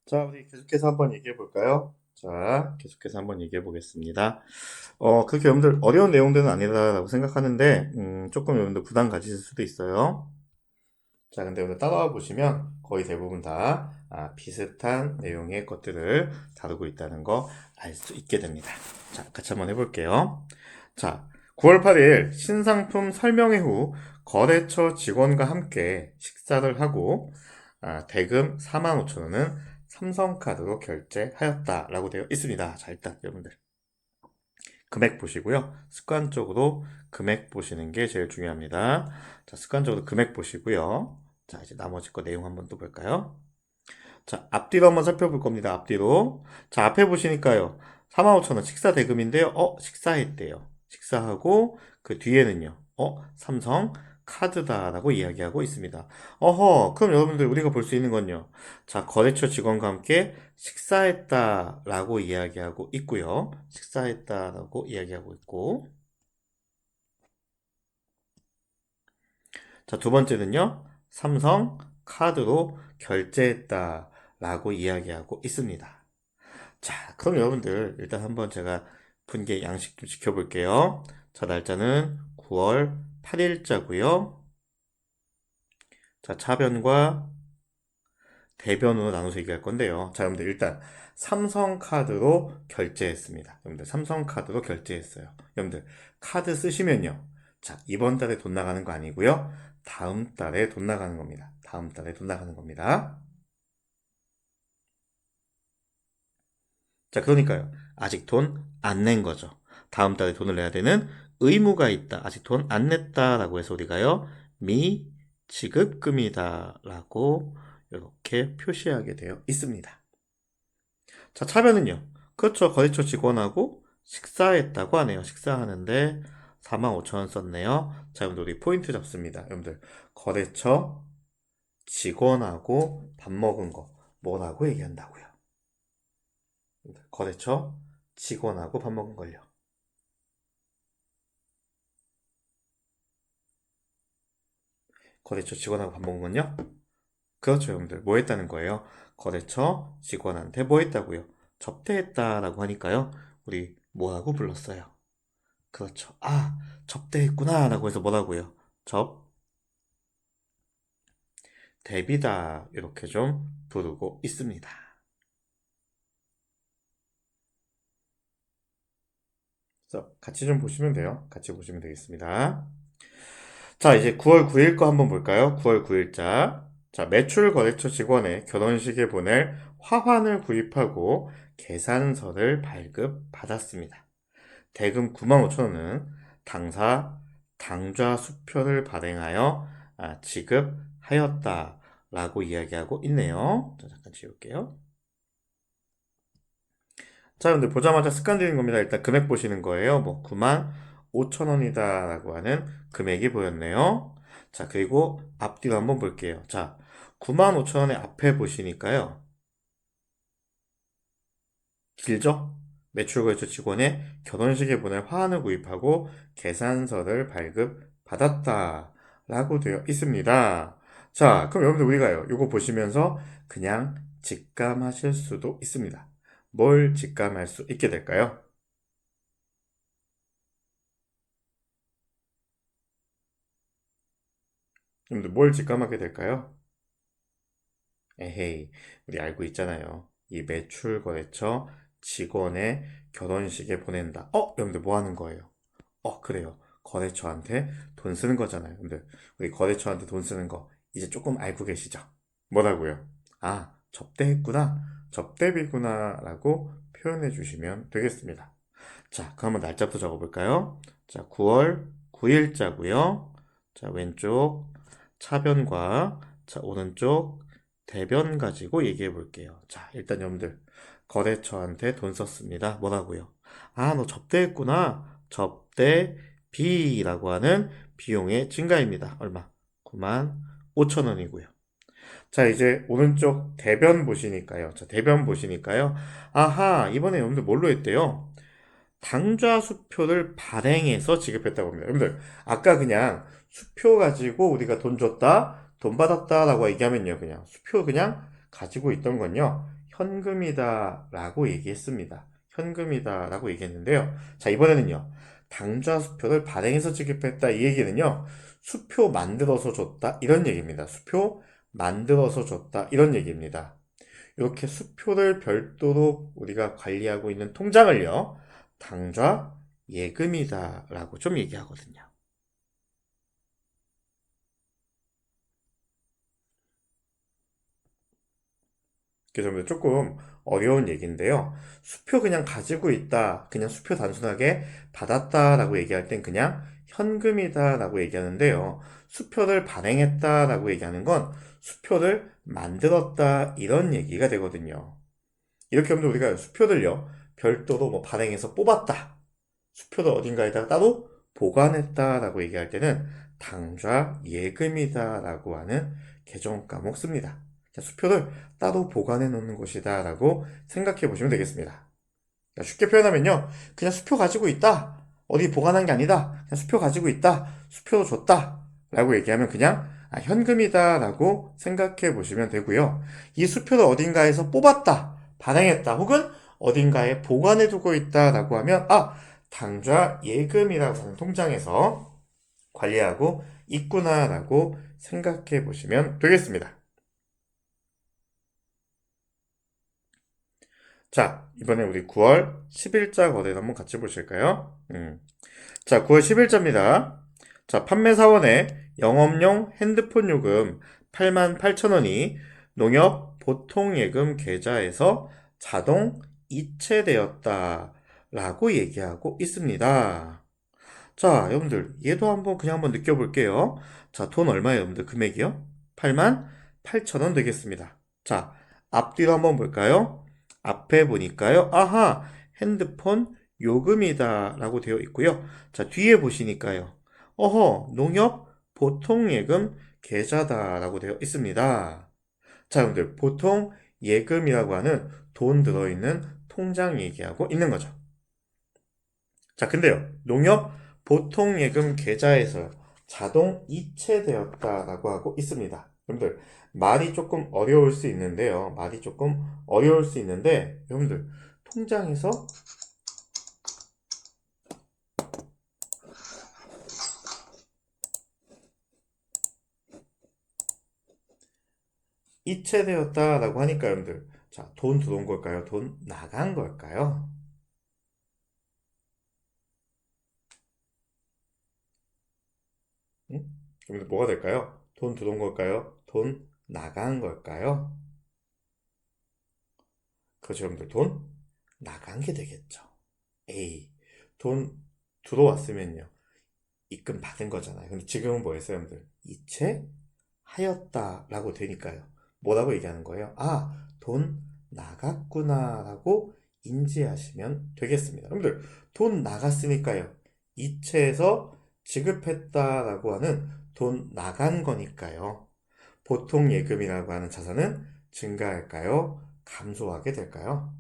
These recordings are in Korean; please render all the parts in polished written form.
자, 우리 계속해서 한번 얘기해 볼까요? 자, 계속해서 한번 얘기해 보겠습니다. 그렇게 여러분들 어려운 내용들은 아니다라고 생각하는데, 조금 여러분들 부담 가지실 수도 있어요. 자, 근데 오늘 따라와 보시면 거의 대부분 다 비슷한 내용의 것들을 다루고 있다는 거 알 수 있게 됩니다. 자, 같이 한번 해볼게요. 자, 9월 8일 신상품 설명회 후 거래처 직원과 함께 식사를 하고 대금 45,000원은 삼성카드로 결제하였다라고 되어 있습니다. 자, 일단 여러분들 금액 보시고요. 습관적으로 금액 보시는 게 제일 중요합니다. 자, 습관적으로 금액 보시고요. 자, 이제 나머지 거 내용 한번 또 볼까요? 자, 앞뒤로 한번 살펴볼 겁니다. 앞뒤로. 자, 앞에 보시니까요. 45,000원 식사 대금인데요. 식사했대요. 식사하고 그 뒤에는요. 삼성 카드다라고 이야기하고 있습니다. 그럼 여러분들 우리가 볼 수 있는 건요. 자, 거래처 직원과 함께 식사했다라고 이야기하고 있고요. 식사했다라고 이야기하고 있고. 자, 두 번째는요. 삼성 카드로 결제했다라고 이야기하고 있습니다. 자, 그럼 여러분들 일단 한번 제가 분계 양식 좀 지켜볼게요. 자, 날짜는 9월 8일자고요. 자, 차변과 대변으로 나눠서 얘기할 건데요. 자, 여러분들 일단 삼성카드로 결제했습니다. 여러분들 삼성카드로 결제했어요. 여러분들 카드 쓰시면요. 자, 이번 달에 돈 나가는 거 아니고요. 다음 달에 돈 나가는 겁니다. 다음 달에 돈 나가는 겁니다. 자, 그러니까요. 아직 돈 안 낸 거죠. 다음 달에 돈을 내야 되는 의무가 있다. 아직 돈 안 냈다라고 해서 우리가요. 미지급금이다라고 이렇게 표시하게 되어 있습니다. 자, 차변은요. 그렇죠. 거래처 직원하고 식사했다고 하네요. 식사하는데 45,000원 썼네요. 자, 여러분들 우리 포인트 잡습니다. 여러분들 거래처 직원하고 밥 먹은 거 뭐라고 얘기한다고요? 거래처 직원하고 밥 먹은 걸요. 거래처 직원하고 밥 먹은 건요? 그렇죠, 여러분들. 뭐 했다는 거예요? 거래처 직원한테 뭐 했다고요? 접대했다라고 하니까요. 우리 뭐라고 불렀어요? 그렇죠. 접대했구나 라고 해서 뭐라고요? 접대비다 이렇게 좀 부르고 있습니다. 그래서 같이 좀 보시면 돼요. 같이 보시면 되겠습니다. 자, 이제 9월 9일 거 한번 볼까요? 9월 9일자. 자, 매출 거래처 직원의 결혼식에 보낼 화환을 구입하고 계산서를 발급받았습니다. 대금 95,000원은 당사 당좌 수표를 발행하여 지급하였다라고 이야기하고 있네요. 자, 잠깐 지울게요. 자, 여러분들 보자마자 습관 들이는 겁니다. 일단 금액 보시는 거예요. 뭐 95,000원이다라고 하는 금액이 보였네요. 자, 그리고 앞뒤로 한번 볼게요. 자, 95,000원의 앞에 보시니까요. 길죠? 매출거래처 직원의 결혼식에 보낼 화환을 구입하고 계산서를 발급받았다라고 되어 있습니다. 자, 그럼 여러분들 우리가요, 이거 보시면서 그냥 직감하실 수도 있습니다. 뭘 직감할 수 있게 될까요? 여러분들 뭘 직감하게 될까요? 에헤이, 우리 알고 있잖아요. 이 매출거래처 직원의 결혼식에 보낸다. 여러분들 뭐 하는 거예요? 그래요. 거래처한테 돈 쓰는 거잖아요. 근데 우리 거래처한테 돈 쓰는 거 이제 조금 알고 계시죠? 뭐라고요? 접대했구나. 접대비구나. 라고 표현해 주시면 되겠습니다. 자, 그럼 한번 날짜부터 적어볼까요? 자, 9월 9일자고요. 자, 왼쪽 차변과 자, 오른쪽 대변 가지고 얘기해 볼게요. 자, 일단 여러분들 거래처한테 돈 썼습니다. 뭐라고요? 너 접대했구나. 접대비라고 하는 비용의 증가입니다. 얼마? 9만 5천 원이고요. 자, 이제 오른쪽 대변 보시니까요. 자, 대변 보시니까요. 이번에 여러분들 뭘로 했대요? 당좌 수표를 발행해서 지급했다고 합니다. 여러분들, 아까 그냥 수표 가지고 우리가 돈 줬다, 돈 받았다라고 얘기하면요. 그냥 수표 그냥 가지고 있던 건요. 현금이다 라고 얘기했습니다. 현금이다 라고 얘기했는데요. 자, 이번에는요. 당좌 수표를 발행해서 지급했다. 이 얘기는요. 수표 만들어서 줬다. 이런 얘기입니다. 수표 만들어서 줬다. 이런 얘기입니다. 이렇게 수표를 별도로 우리가 관리하고 있는 통장을요. 당좌 예금이다 라고 좀 얘기하거든요. 그래서 조금 어려운 얘기인데요. 수표 그냥 가지고 있다, 그냥 수표 단순하게 받았다라고 얘기할 땐 그냥 현금이다라고 얘기하는데요. 수표를 발행했다라고 얘기하는 건 수표를 만들었다 이런 얘기가 되거든요. 이렇게 하면 우리가 수표들요 별도로 뭐 발행해서 뽑았다, 수표를 어딘가에다가 따로 보관했다라고 얘기할 때는 당좌 예금이다라고 하는 개정 과목 씁니다. 자, 수표를 따로 보관해 놓는 것이다 라고 생각해 보시면 되겠습니다. 쉽게 표현하면요, 그냥 수표 가지고 있다, 어디 보관한 게 아니다, 그냥 수표 가지고 있다, 수표 줬다 라고 얘기하면 그냥 현금이다 라고 생각해 보시면 되고요. 이 수표를 어딘가에서 뽑았다, 발행했다, 혹은 어딘가에 보관해 두고 있다 라고 하면 당좌 예금이라고 하는 통장에서 관리하고 있구나 라고 생각해 보시면 되겠습니다. 자, 이번에 우리 9월 10일자 거래를 한번 같이 보실까요? 자, 9월 10일자입니다. 자, 판매사원의 영업용 핸드폰 요금 88,000원이 농협 보통예금 계좌에서 자동 이체되었다 라고 얘기하고 있습니다. 자, 여러분들, 얘도 그냥 한번 느껴볼게요. 자, 돈 얼마예요, 여러분들? 금액이요? 88,000원 되겠습니다. 자, 앞뒤로 한번 볼까요? 앞에 보니까요. 아하, 핸드폰 요금이다 라고 되어 있고요. 자, 뒤에 보시니까요. 어허, 농협 보통예금 계좌다 라고 되어 있습니다. 자, 여러분들, 보통 예금이라고 하는 돈 들어있는 통장 얘기하고 있는 거죠. 자, 근데요, 농협 보통예금 계좌에서 자동 이체되었다라고 하고 있습니다. 여러분들, 말이 조금 어려울 수 있는데요. 말이 조금 어려울 수 있는데, 여러분들, 통장에서 이체되었다라고 하니까 여러분들, 자, 돈 들어온 걸까요? 돈 나간 걸까요? 응? 여러분들, 뭐가 될까요? 돈 들어온 걸까요? 돈 나간 걸까요? 그렇죠, 여러분들, 돈 나간 게 되겠죠. 에이, 돈 들어왔으면요. 입금 받은 거잖아요. 근데 지금은 뭐였어요, 여러분들? 이체하였다라고 되니까요. 뭐라고 얘기하는 거예요? 돈 나갔구나라고 인지하시면 되겠습니다. 여러분들, 돈 나갔으니까요. 이체해서 지급했다라고 하는 돈 나간 거니까요. 보통 예금이라고 하는 자산은 증가할까요? 감소하게 될까요?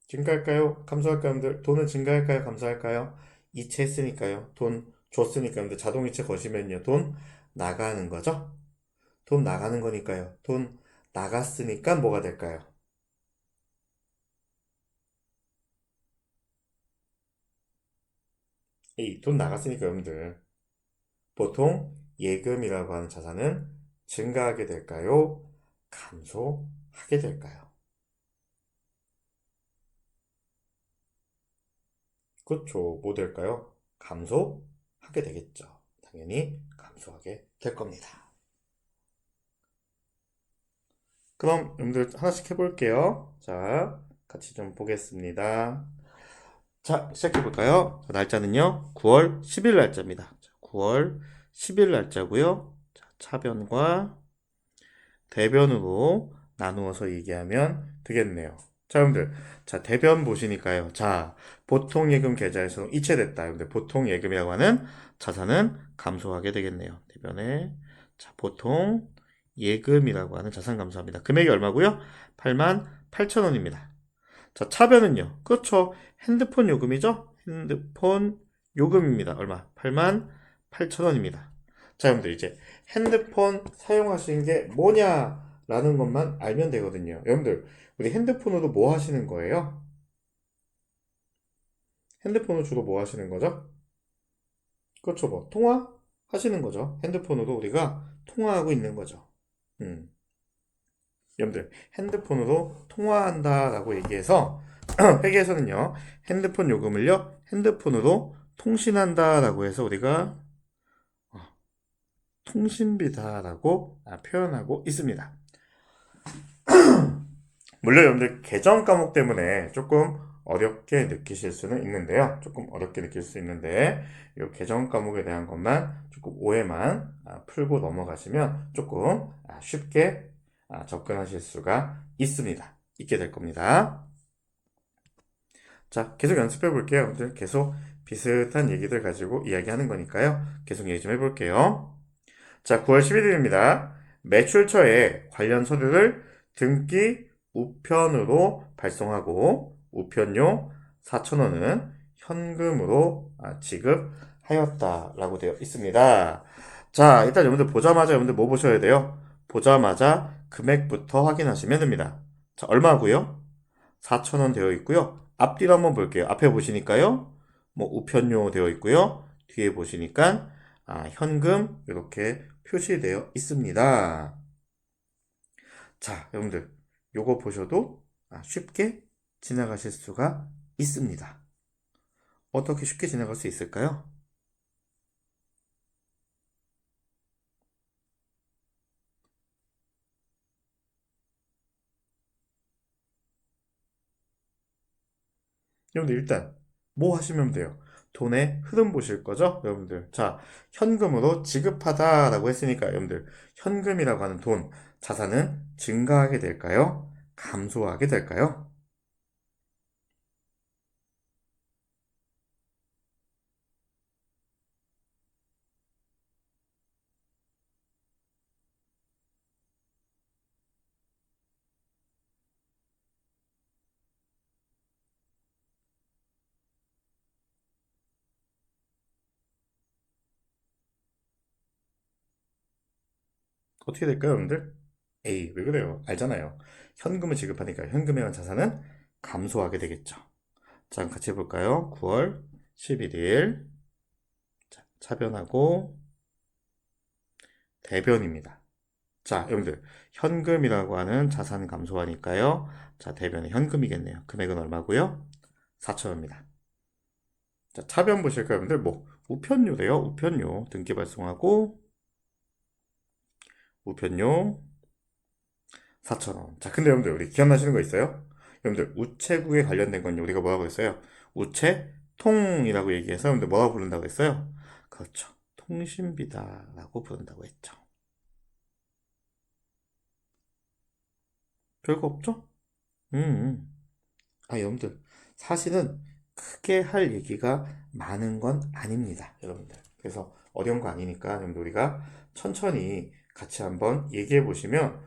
증가할까요? 감소할까요? 여러분들, 돈은 증가할까요? 감소할까요? 이체했으니까요. 돈 줬으니까 여러분들, 자동이체 거시면요. 돈 나가는 거죠? 돈 나가는 거니까요. 돈 나갔으니까 뭐가 될까요? 돈 나갔으니까 여러분들, 보통 예금이라고 하는 자산은 증가하게 될까요? 감소하게 될까요? 그렇죠. 뭐 될까요? 감소하게 되겠죠. 당연히 감소하게 될 겁니다. 그럼 여러분들 하나씩 해볼게요. 자, 같이 좀 보겠습니다. 자, 시작해볼까요? 날짜는요, 9월 10일 날짜입니다. 9월 10일 날짜고요. 자, 차변과 대변으로 나누어서 얘기하면 되겠네요. 자, 여러분들. 자, 대변 보시니까요. 자, 보통예금 계좌에서 이체됐다. 여러분들, 보통예금이라고 하는 자산은 감소하게 되겠네요. 대변에. 자, 보통 예금이라고 하는 자산 감소합니다. 금액이 얼마고요? 88,000원입니다. 자, 차변은요. 그렇죠. 핸드폰 요금이죠? 핸드폰 요금입니다. 얼마? 88,000원입니다. 자, 여러분들 이제 핸드폰 사용하시는 게 뭐냐라는 것만 알면 되거든요. 여러분들, 우리 핸드폰으로 뭐 하시는 거예요? 핸드폰으로 주로 뭐 하시는 거죠? 그렇죠, 뭐 통화 하시는 거죠. 핸드폰으로 우리가 통화하고 있는 거죠. 음. 여러분들 핸드폰으로 통화한다라고 얘기해서 회계에서는요 핸드폰 요금을요 핸드폰으로 통신한다라고 해서 우리가 어, 통신비다라고 표현하고 있습니다. 물론 여러분들 계정 과목 때문에 조금 어렵게 느끼실 수는 있는데요. 조금 어렵게 느낄 수 있는데 이 계정 과목에 대한 것만 조금 오해만 풀고 넘어가시면 조금 쉽게 접근하실 수가 있습니다. 있게 될 겁니다. 자, 계속 연습해 볼게요. 오늘 계속 비슷한 얘기들 가지고 이야기하는 거니까요. 계속 얘기 좀 해볼게요. 자, 9월 11일입니다. 매출처에 관련 서류를 등기 우편으로 발송하고 우편료 4,000원은 현금으로 지급하였다라고 되어 있습니다. 자, 일단 여러분들 보자마자 여러분들 뭐 보셔야 돼요? 보자마자 금액부터 확인하시면 됩니다. 자, 얼마고요? 4,000원 되어 있고요. 앞뒤로 한번 볼게요. 앞에 보시니까요. 뭐 우편료 되어 있고요. 뒤에 보시니까 현금 이렇게 표시되어 있습니다. 자, 여러분들 요거 보셔도 쉽게 지나가실 수가 있습니다. 어떻게 쉽게 지나갈 수 있을까요? 여러분들 일단 뭐 하시면 돼요? 돈의 흐름 보실 거죠? 여러분들. 자, 현금으로 지급하다라고 했으니까 여러분들 현금이라고 하는 돈, 자산은 증가하게 될까요? 감소하게 될까요? 어떻게 될까요, 여러분들? 에이, 왜 그래요? 알잖아요. 현금을 지급하니까 현금에 대한 자산은 감소하게 되겠죠. 자, 그럼 같이 해볼까요? 9월 11일. 자, 차변하고 대변입니다. 자, 여러분들, 현금이라고 하는 자산 감소하니까요. 자, 대변은 현금이겠네요. 금액은 얼마고요? 4,000원입니다. 자, 차변 보실까요, 여러분들? 뭐, 우편료래요. 우편료. 등기 발송하고, 우편료 4,000원. 자, 근데 여러분들, 우리 기억나시는 거 있어요? 여러분들, 우체국에 관련된 건 우리가 뭐라고 했어요? 우체통이라고 얘기해서 여러분들 뭐라고 부른다고 했어요? 그렇죠. 통신비다라고 부른다고 했죠. 별거 없죠? 음. 여러분들, 사실은 크게 할 얘기가 많은 건 아닙니다, 여러분들. 그래서 어려운 거 아니니까, 여러분들 우리가 천천히 같이 한번 얘기해 보시면,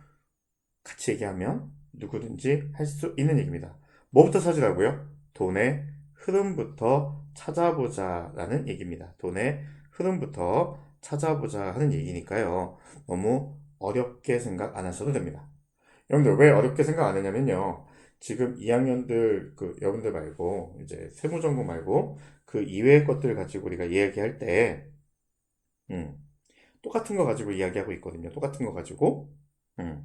같이 얘기하면 누구든지 할 수 있는 얘기입니다. 뭐부터 찾으라고요? 돈의 흐름부터 찾아보자라는 얘기입니다. 돈의 흐름부터 찾아보자 하는 얘기니까요. 너무 어렵게 생각 안 하셔도 됩니다. 여러분들 왜 어렵게 생각 안 했냐면요. 지금 2학년들 그 여러분들 말고 이제 세무전공 말고 그 이외의 것들 가지고 우리가 이야기할 때 음, 똑같은 거 가지고 이야기하고 있거든요. 똑같은 거 가지고 음,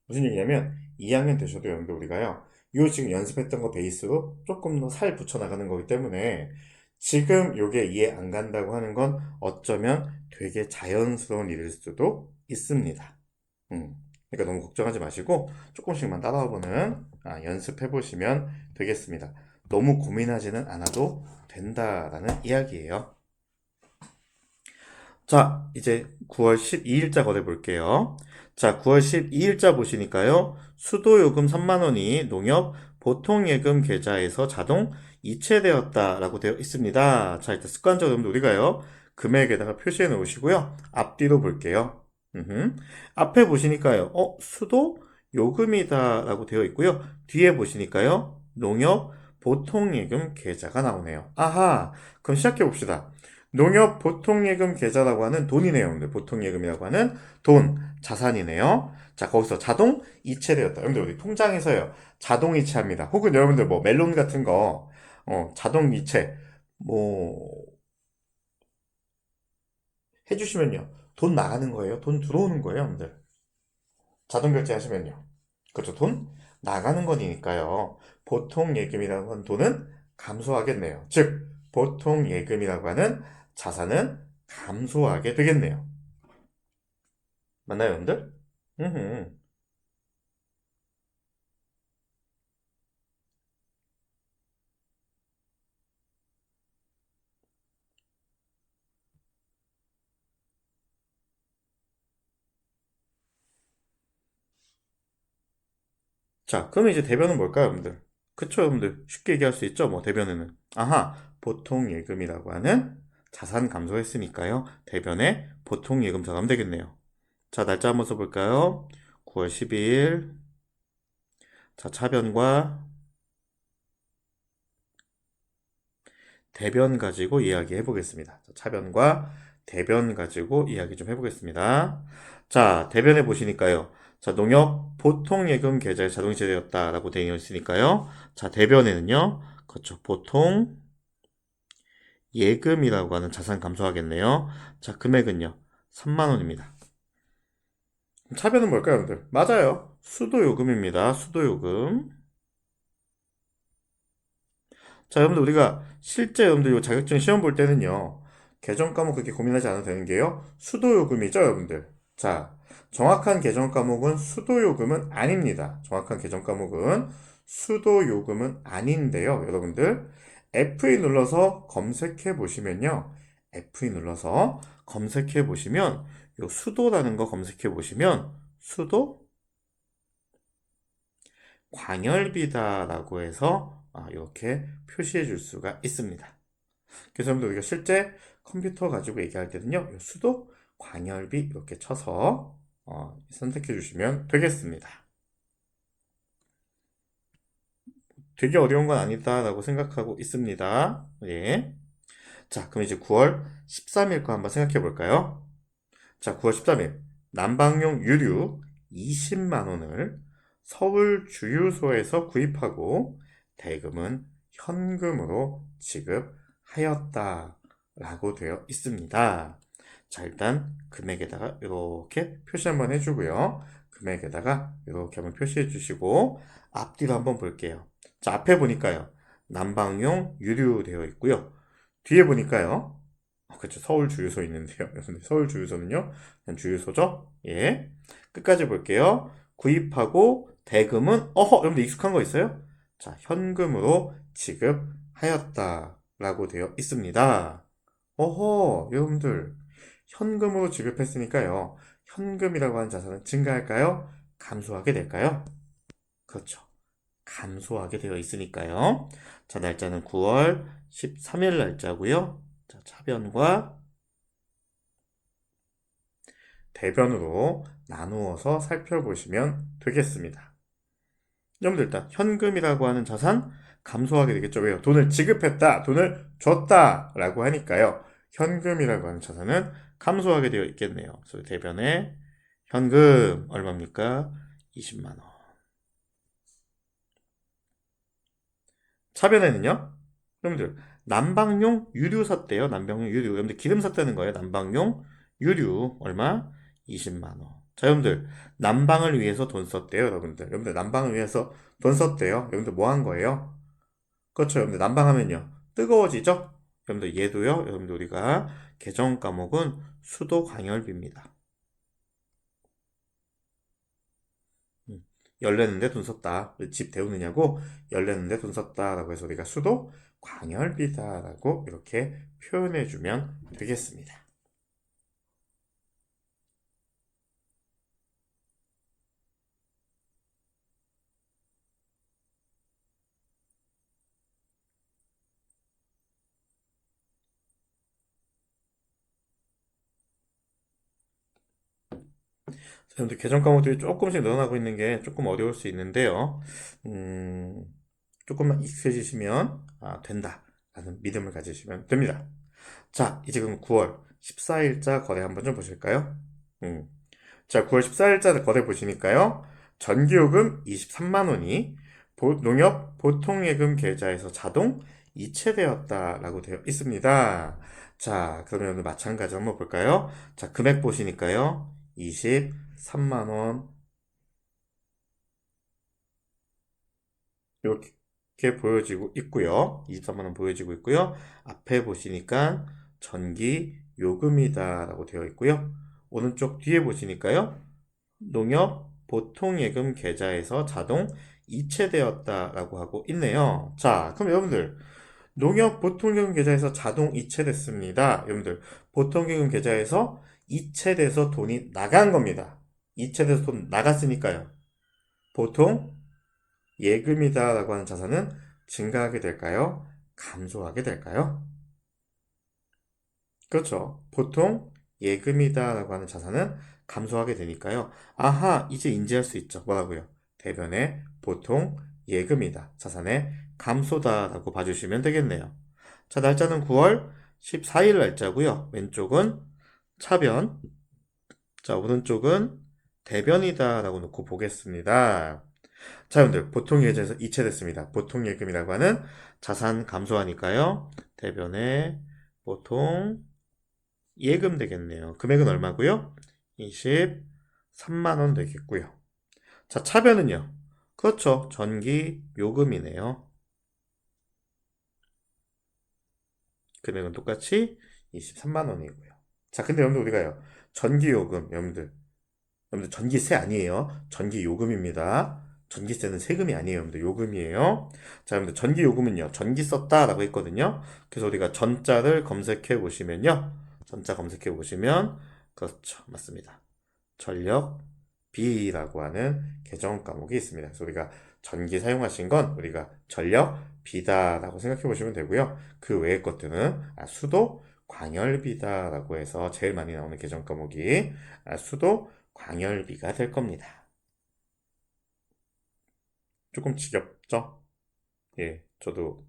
무슨 얘기냐면 2학년 되셔도 여러분들 우리가요. 요 지금 연습했던 거 베이스로 조금 더 살 붙여 나가는 거기 때문에 지금 요게 이해 안 간다고 하는 건 어쩌면 되게 자연스러운 일일 수도 있습니다. 음. 그러니까 너무 걱정하지 마시고 조금씩만 따라와보는 연습해 보시면 되겠습니다. 너무 고민하지는 않아도 된다라는 이야기예요. 자, 이제 9월 12일자 거래 볼게요. 자, 9월 12일자 보시니까요. 수도요금 3만 원이 농협 보통예금 계좌에서 자동 이체되었다라고 되어 있습니다. 자, 일단 습관적으로 우리가요. 금액에다가 표시해 놓으시고요. 앞뒤로 볼게요. 앞에 보시니까요. 수도 요금이다라고 되어 있고요. 뒤에 보시니까요. 농협 보통예금 계좌가 나오네요. 아하, 그럼 시작해 봅시다. 농협 보통예금 계좌라고 하는 돈이네요. 여러분들 보통예금이라고 하는 돈, 자산이네요. 자, 거기서 자동 이체되었다. 여러분들 우리 통장에서요. 자동 이체합니다. 혹은 여러분들 뭐 멜론 같은 거 자동 이체 뭐 해주시면요. 돈 나가는 거예요. 돈 들어오는 거예요, 여러분들. 자동 결제하시면요. 그렇죠. 돈 나가는 거니까요. 보통 예금이라고 하는 돈은 감소하겠네요. 즉, 보통 예금이라고 하는 자산은 감소하게 되겠네요. 맞나요, 여러분들? 음흠. 자, 그러면 이제 대변은 뭘까요, 여러분들? 그쵸, 여러분들? 쉽게 얘기할 수 있죠, 뭐, 대변에는. 아하, 보통 예금이라고 하는 자산 감소했으니까요. 대변에 보통 예금 저감 되겠네요. 자, 날짜 한번 써볼까요? 9월 12일. 자, 차변과 대변 가지고 이야기 해보겠습니다. 자, 차변과 대변 가지고 이야기 좀 해보겠습니다. 자, 대변에 보시니까요. 자, 농협 보통예금 계좌에 자동이체되었다라고 되어 있으니까요. 자, 대변에는요. 그렇죠. 보통 예금이라고 하는 자산 감소하겠네요. 자, 금액은요. 3만 원입니다. 차변은 뭘까요, 여러분들? 맞아요. 수도요금입니다. 수도요금. 자, 여러분들 우리가 실제 여러분들 이 자격증 시험 볼 때는요. 계정 과목 그렇게 고민하지 않아도 되는 게요. 수도요금이죠, 여러분들. 자, 정확한 계정 과목은 수도요금은 아닙니다. 정확한 계정 과목은 수도요금은 아닌데요, 여러분들. F2 눌러서 검색해 보시면요. F2 눌러서 검색해 보시면 요 수도라는 거 검색해 보시면 수도 광열비다라고 해서 이렇게 표시해 줄 수가 있습니다. 그래서 여러분들 우리가 실제 컴퓨터 가지고 얘기할 때는요, 수도 광열비 이렇게 쳐서 선택해 주시면 되겠습니다. 되게 어려운 건 아니다라고 생각하고 있습니다. 예. 자, 그럼 이제 9월 13일 거 한번 생각해 볼까요? 자, 9월 13일 난방용 유류 20만 원을 서울 주유소에서 구입하고 대금은 현금으로 지급하였다라고 되어 있습니다. 자, 일단 금액에다가 이렇게 표시 한번 해주고요. 금액에다가 이렇게 한번 표시해 주시고 앞뒤로 한번 볼게요. 자, 앞에 보니까요. 난방용 유류 되어 있고요. 뒤에 보니까요. 그렇죠. 서울 주유소 있는데요. 서울 주유소는요. 그냥 주유소죠. 예. 끝까지 볼게요. 구입하고 대금은 여러분들 익숙한 거 있어요? 자, 현금으로 지급하였다라고 되어 있습니다. 여러분들 현금으로 지급했으니까요. 현금이라고 하는 자산은 증가할까요? 감소하게 될까요? 그렇죠. 감소하게 되어 있으니까요. 자, 날짜는 9월 13일 날짜고요. 자, 차변과 대변으로 나누어서 살펴보시면 되겠습니다. 여러분들 일단 현금이라고 하는 자산 감소하게 되겠죠. 왜요? 돈을 지급했다, 돈을 줬다 라고 하니까요. 현금이라고 하는 자산은 감소하게 되어 있겠네요. 그래서 대변에 현금 얼마입니까? 20만 원. 차변에는요. 여러분들 난방용 유류 샀대요. 난방용 유류. 여러분들 기름 샀다는 거예요. 난방용 유류 얼마? 20만 원. 자, 여러분들 난방을 위해서 돈 썼대요. 여러분들 난방을 위해서 돈 썼대요. 여러분들 뭐 한 거예요? 그렇죠. 여러분들 난방하면요. 뜨거워지죠? 여러분들 얘도요. 여러분들 우리가 계정 과목은 수도 광열비입니다. 열내는데 돈 썼다. 집 데우느냐고 열내는데 돈 썼다라고 해서 우리가 수도 광열비다라고 이렇게 표현해 주면 되겠습니다. 여러분들 계정 과목들이 조금씩 늘어나고 있는 게 조금 어려울 수 있는데요. 음, 조금만 익숙해지시면 된다라는 믿음을 가지시면 됩니다. 자, 이제 그럼 9월 14일자 거래 한번 좀 보실까요? 음. 자, 9월 14일자 거래 보시니까요. 전기요금 23만 원이 농협 보통예금 계좌에서 자동 이체되었다라고 되어 있습니다. 자, 그러면 마찬가지 한번 볼까요? 자, 금액 보시니까요. 23만 원 이렇게 보여지고 있고요. 23만 원 보여지고 있고요. 앞에 보시니까 전기 요금이다라고 되어 있고요. 오른쪽 뒤에 보시니까요. 농협 보통예금 계좌에서 자동 이체되었다라고 하고 있네요. 자, 그럼 여러분들 농협 보통예금 계좌에서 자동 이체됐습니다. 여러분들 보통예금 계좌에서 이체돼서 돈이 나간 겁니다. 이체돼서 돈 나갔으니까요. 보통 예금이다라고 하는 자산은 증가하게 될까요? 감소하게 될까요? 그렇죠. 보통 예금이다라고 하는 자산은 감소하게 되니까요. 아하, 이제 인지할 수 있죠. 뭐라고요? 대변에 보통 예금이다. 자산의 감소다라고 봐주시면 되겠네요. 자, 날짜는 9월 14일 날짜고요. 왼쪽은 차변, 자, 오른쪽은 대변이다라고 놓고 보겠습니다. 자, 여러분들 보통 예제에서 이체됐습니다. 보통 예금이라고 하는 자산 감소하니까요. 대변에 보통 예금 되겠네요. 금액은 얼마고요? 23만 원 되겠고요. 자, 차변은요? 그렇죠. 전기 요금이네요. 금액은 똑같이 23만 원이고요. 자, 근데 여러분들 우리가요. 전기 요금, 여러분들 전기세 아니에요. 전기 요금입니다. 전기세는 세금이 아니에요. 여러분들 요금이에요. 자, 여러분들 전기 요금은요. 전기 썼다라고 했거든요. 그래서 우리가 전자를 검색해 보시면요. 전자 검색해 보시면 그렇죠. 맞습니다. 전력 B라고 하는 계정 과목이 있습니다. 그래서 우리가 전기 사용하신 건 우리가 전력 B다라고 생각해 보시면 되고요. 그 외의 것들은 수도 광열비다라고 해서 제일 많이 나오는 계정 과목이 수도 광열비가 될 겁니다. 조금 지겹죠? 예, 저도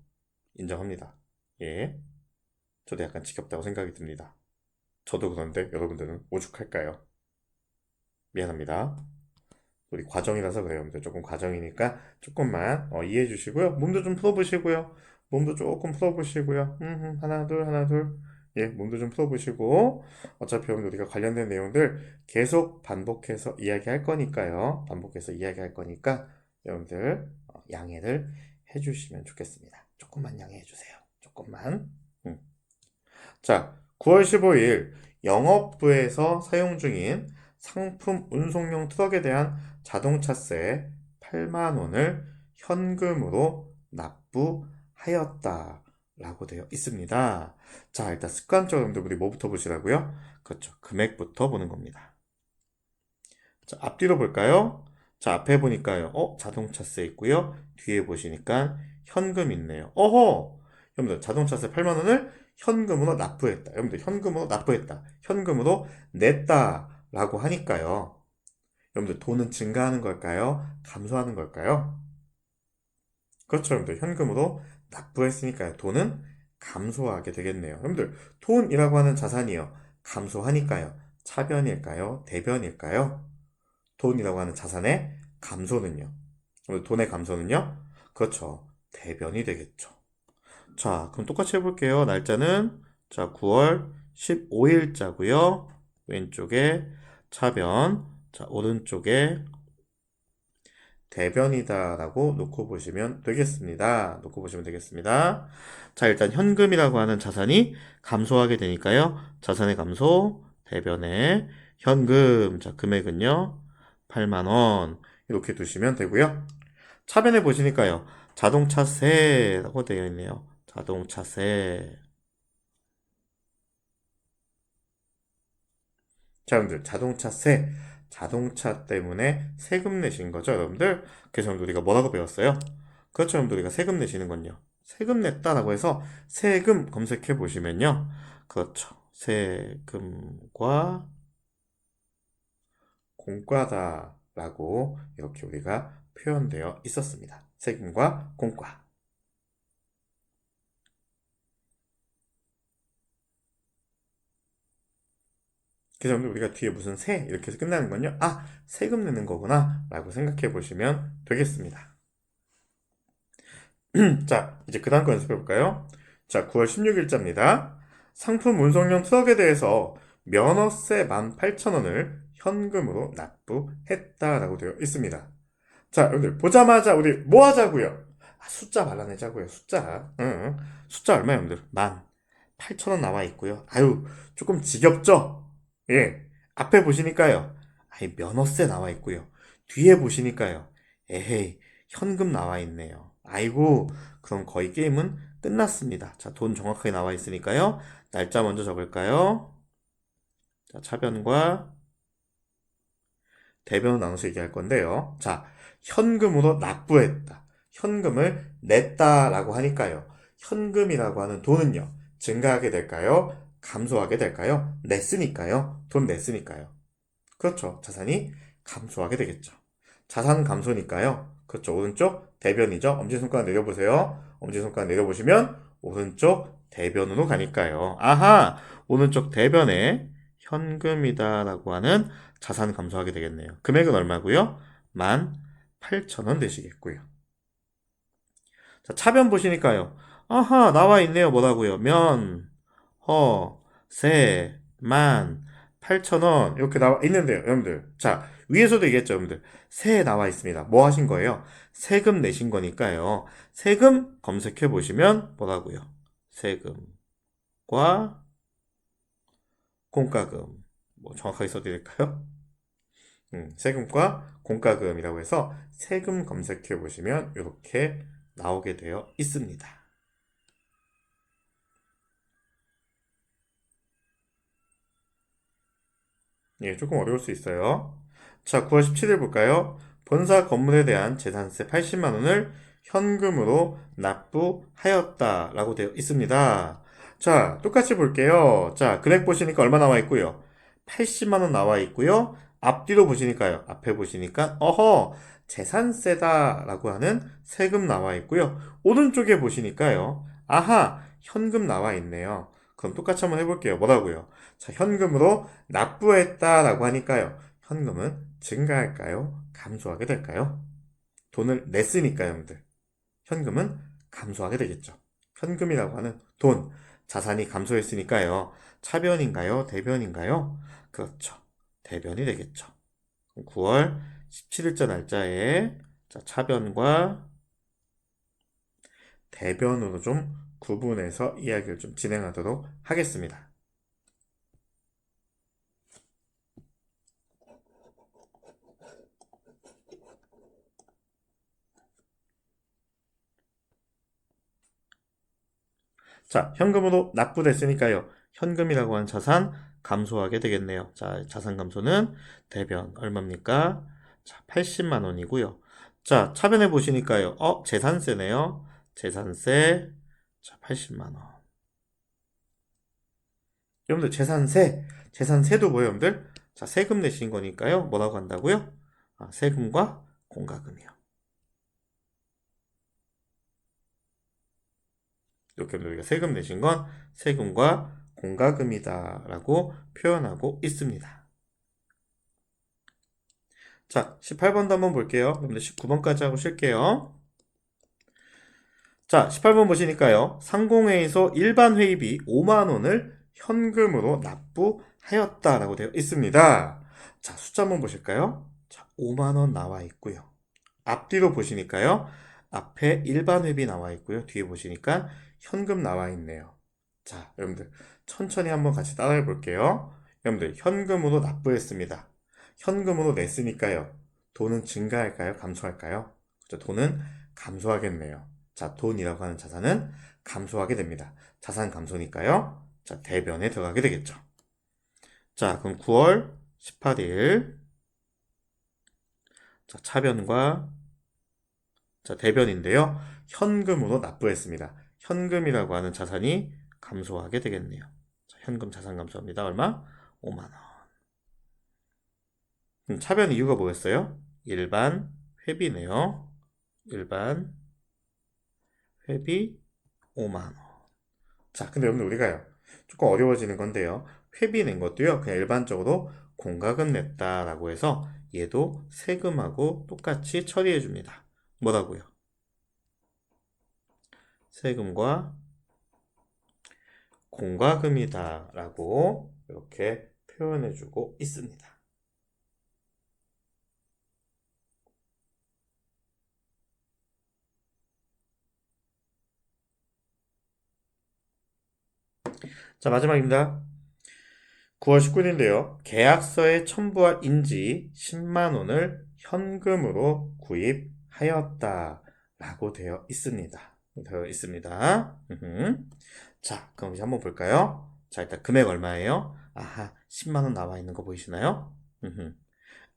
인정합니다. 예, 저도 약간 지겹다고 생각이 듭니다. 저도 그런데 여러분들은 오죽할까요? 미안합니다. 우리 과정이라서 그래요. 여러분들 조금 과정이니까 조금만 이해해 주시고요. 몸도 좀 풀어보시고요. 몸도 조금 풀어보시고요. 하나 둘 하나 둘. 예, 몸도 좀 풀어보시고 어차피 여러분들 우리가 관련된 내용들 계속 반복해서 이야기할 거니까요. 반복해서 이야기할 거니까 여러분들 양해를 해주시면 좋겠습니다. 조금만 양해해 주세요. 조금만. 음. 자, 9월 15일 영업부에서 사용 중인 상품 운송용 트럭에 대한 자동차세 8만 원을 현금으로 납부하였다. 라고 되어 있습니다. 자, 일단 습관적으로 여러분들 우리 뭐부터 보시라고요? 그렇죠. 금액부터 보는 겁니다. 자, 앞뒤로 볼까요? 자, 앞에 보니까요. 자동차세 있고요. 뒤에 보시니까 현금 있네요. 어허! 여러분들, 자동차세 8만 원을 현금으로 납부했다. 여러분들, 현금으로 납부했다. 현금으로 냈다. 라고 하니까요. 여러분들, 돈은 증가하는 걸까요? 감소하는 걸까요? 그렇죠, 여러분들. 현금으로 납부했으니까요. 돈은 감소하게 되겠네요. 여러분들, 돈이라고 하는 자산이요. 감소하니까요. 차변일까요? 대변일까요? 돈이라고 하는 자산의 감소는요. 돈의 감소는요. 그렇죠. 대변이 되겠죠. 자, 그럼 똑같이 해볼게요. 날짜는 자 9월 15일자고요. 왼쪽에 차변, 자 오른쪽에 대변이다라고 놓고 보시면 되겠습니다. 놓고 보시면 되겠습니다. 자, 일단 현금이라고 하는 자산이 감소하게 되니까요. 자산의 감소, 대변의 현금. 자, 금액은요. 8만 원. 이렇게 두시면 되고요. 차변에 보시니까요. 자동차세라고 되어 있네요. 자동차세. 자, 여러분들, 자동차세. 자동차 때문에 세금 내신 거죠, 여러분들? 그래서 여러분들 우리가 뭐라고 배웠어요? 그렇죠, 여러분들 우리가 세금 내시는 건요. 세금 냈다라고 해서 세금 검색해 보시면요. 그렇죠. 세금과 공과다라고 이렇게 우리가 표현되어 있었습니다. 세금과 공과. 그래서 여러분들 우리가 뒤에 무슨 세 이렇게 해서 끝나는 건요. 아, 세금 내는 거구나 라고 생각해 보시면 되겠습니다. 자, 이제 그 다음 거 연습해 볼까요? 자, 9월 16일자입니다. 상품 운송용 트럭에 대해서 면허세 18,000원을 현금으로 납부했다라고 되어 있습니다. 자, 여러분들 보자마자 우리 뭐 하자고요? 아, 숫자 발라내자고요. 숫자. 응. 숫자 얼마 여러분들? 18,000원 나와 있고요. 아유, 조금 지겹죠? 예. 앞에 보시니까요. 아이, 면허세 나와 있고요. 뒤에 보시니까요. 에헤이, 현금 나와 있네요. 아이고, 그럼 거의 게임은 끝났습니다. 자, 돈 정확하게 나와 있으니까요. 날짜 먼저 적을까요? 자, 차변과 대변을 나눠서 얘기할 건데요. 자, 현금으로 납부했다. 현금을 냈다라고 하니까요. 현금이라고 하는 돈은요. 증가하게 될까요? 감소하게 될까요? 냈으니까요. 돈 냈으니까요. 그렇죠. 자산이 감소하게 되겠죠. 자산 감소니까요. 그렇죠. 오른쪽 대변이죠. 엄지손가락 내려보세요. 엄지손가락 내려보시면 오른쪽 대변으로 가니까요. 아하! 오른쪽 대변에 현금이다라고 하는 자산 감소하게 되겠네요. 금액은 얼마고요? 18,000원 되시겠고요. 자, 차변 보시니까요. 아하, 나와 있네요. 뭐라고요? 면, 세, 18,000원. 이렇게 나와 있는데요, 여러분들. 자, 위에서도 얘기했죠, 여러분들. 세 나와 있습니다. 뭐 하신 거예요? 세금 내신 거니까요. 세금 검색해 보시면 뭐라고요? 세금과 공과금. 뭐 정확하게 써드릴까요? 세금과 공과금이라고 해서 세금 검색해 보시면 이렇게 나오게 되어 있습니다. 예, 조금 어려울 수 있어요. 자, 9월 17일 볼까요? 본사 건물에 대한 재산세 80만 원을 현금으로 납부하였다라고 되어 있습니다. 자, 똑같이 볼게요. 자, 금액 보시니까 얼마 나와 있고요. 80만 원 나와 있고요. 앞뒤로 보시니까요. 앞에 보시니까 어허, 재산세다라고 하는 세금 나와 있고요. 오른쪽에 보시니까요. 아하, 현금 나와 있네요. 그럼 똑같이 한번 해볼게요. 뭐라고요? 자, 현금으로 납부했다라고 하니까요. 현금은 증가할까요? 감소하게 될까요? 돈을 냈으니까요, 여러분들. 현금은 감소하게 되겠죠. 현금이라고 하는 돈, 자산이 감소했으니까요. 차변인가요? 대변인가요? 그렇죠. 대변이 되겠죠. 9월 17일자 날짜에 자, 차변과 대변으로 좀 구분해서 이야기를 좀 진행하도록 하겠습니다. 자, 현금으로 납부됐으니까요. 현금이라고 하는 자산 감소하게 되겠네요. 자, 자산 감소는 대변 얼마입니까? 자, 80만 원이고요. 자, 차변에 보시니까요. 재산세네요. 재산세. 자, 80만 원. 여러분들 재산세도 뭐예요, 여러분들? 자, 세금 내신 거니까요. 뭐라고 한다고요? 아, 세금과 공과금이요. 이렇게 우리가 세금 내신 건 세금과 공과금이다라고 표현하고 있습니다. 자, 18번도 한번 볼게요. 그럼 19번까지 하고 쉴게요. 자, 18번 보시니까요. 상공회의소 일반 회의비 5만 원을 현금으로 납부하였다라고 되어 있습니다. 자, 숫자 한번 보실까요? 자, 5만 원 나와 있고요. 앞뒤로 보시니까요. 앞에 일반 회비 나와 있고요. 뒤에 보시니까 현금 나와 있네요. 자, 여러분들 천천히 한번 같이 따라해 볼게요. 여러분들 현금으로 납부했습니다. 현금으로 냈으니까요. 돈은 증가할까요? 감소할까요? 그렇죠. 돈은 감소하겠네요. 자, 돈이라고 하는 자산은 감소하게 됩니다. 자산 감소니까요. 자, 대변에 들어가게 되겠죠. 자, 그럼 9월 18일. 자, 차변과 자, 대변인데요. 현금으로 납부했습니다. 현금이라고 하는 자산이 감소하게 되겠네요. 자, 현금 자산 감소합니다. 얼마? 5만 원. 차변 이유가 뭐였어요? 일반 회비네요. 일반 회비 5만 원. 자, 근데 여러분들 우리가요. 조금 어려워지는 건데요. 회비 낸 것도요, 그냥 일반적으로 공과금 냈다라고 해서 얘도 세금하고 똑같이 처리해 줍니다. 뭐라고요? 세금과 공과금이다 라고 이렇게 표현해 주고 있습니다. 자, 마지막입니다. 9월 19일인데요. 계약서에 첨부할 인지 10만 원을 현금으로 구입하였다 라고 되어 있습니다. 자, 그럼 이제 한번 볼까요? 자, 일단 금액 얼마예요? 아하, 10만 원 나와 있는 거 보이시나요?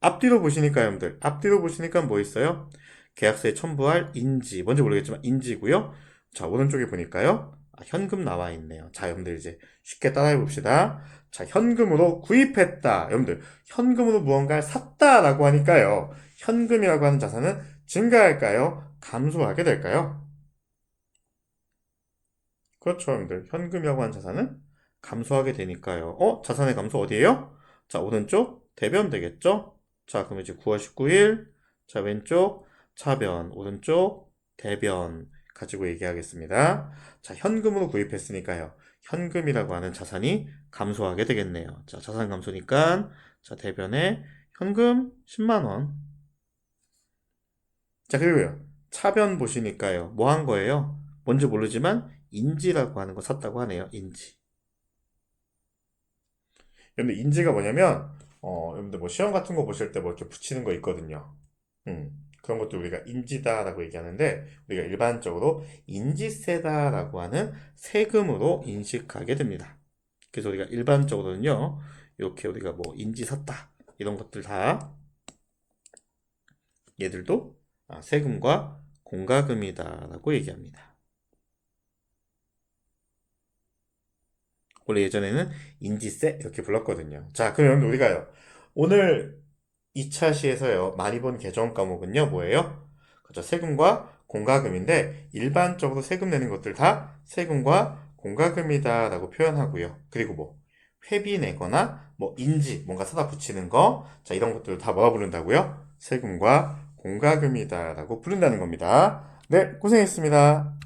앞뒤로 보시니까 여러분들, 앞뒤로 보시니까 뭐 있어요? 계약서에 첨부할 인지, 뭔지 모르겠지만 인지고요. 자, 오른쪽에 보니까요. 현금 나와 있네요. 자, 여러분들 이제 쉽게 따라해 봅시다. 자, 현금으로 구입했다. 여러분들, 현금으로 무언가를 샀다라고 하니까요. 현금이라고 하는 자산은 증가할까요? 감소하게 될까요? 그렇죠, 여러분들. 현금이라고 하는 자산은 감소하게 되니까요. 자산의 감소 어디예요? 자, 오른쪽 대변 되겠죠? 자, 그럼 이제 9월 19일. 자, 왼쪽 차변, 오른쪽 대변 가지고 얘기하겠습니다. 자, 현금으로 구입했으니까요. 현금이라고 하는 자산이 감소하게 되겠네요. 자, 자산 감소니까 자, 대변에 현금 10만 원. 자, 그리고요. 차변 보시니까요. 뭐 한 거예요? 뭔지 모르지만 인지라고 하는 거 샀다고 하네요. 인지. 근데 인지가 뭐냐면 여러분들 뭐 시험 같은 거 보실 때 뭐 이렇게 붙이는 거 있거든요. 그런 것도 우리가 인지다라고 얘기하는데 우리가 일반적으로 인지세다라고 하는 세금으로 인식하게 됩니다. 그래서 우리가 일반적으로는요. 이렇게 우리가 뭐 인지 샀다 이런 것들 다 얘들도 세금과 공과금이다라고 얘기합니다. 원래 예전에는 인지세 이렇게 불렀거든요. 자, 그럼 우리가요. 오늘 2차 시에서요. 많이 본 개정 과목은요. 뭐예요? 그죠. 세금과 공과금인데 일반적으로 세금 내는 것들 다 세금과 공과금이다라고 표현하고요. 그리고 뭐 회비 내거나 뭐 인지 뭔가 사다 붙이는 거, 자 이런 것들 다 뭐라 부른다고요? 세금과 공과금이다라고 부른다는 겁니다. 네, 고생했습니다.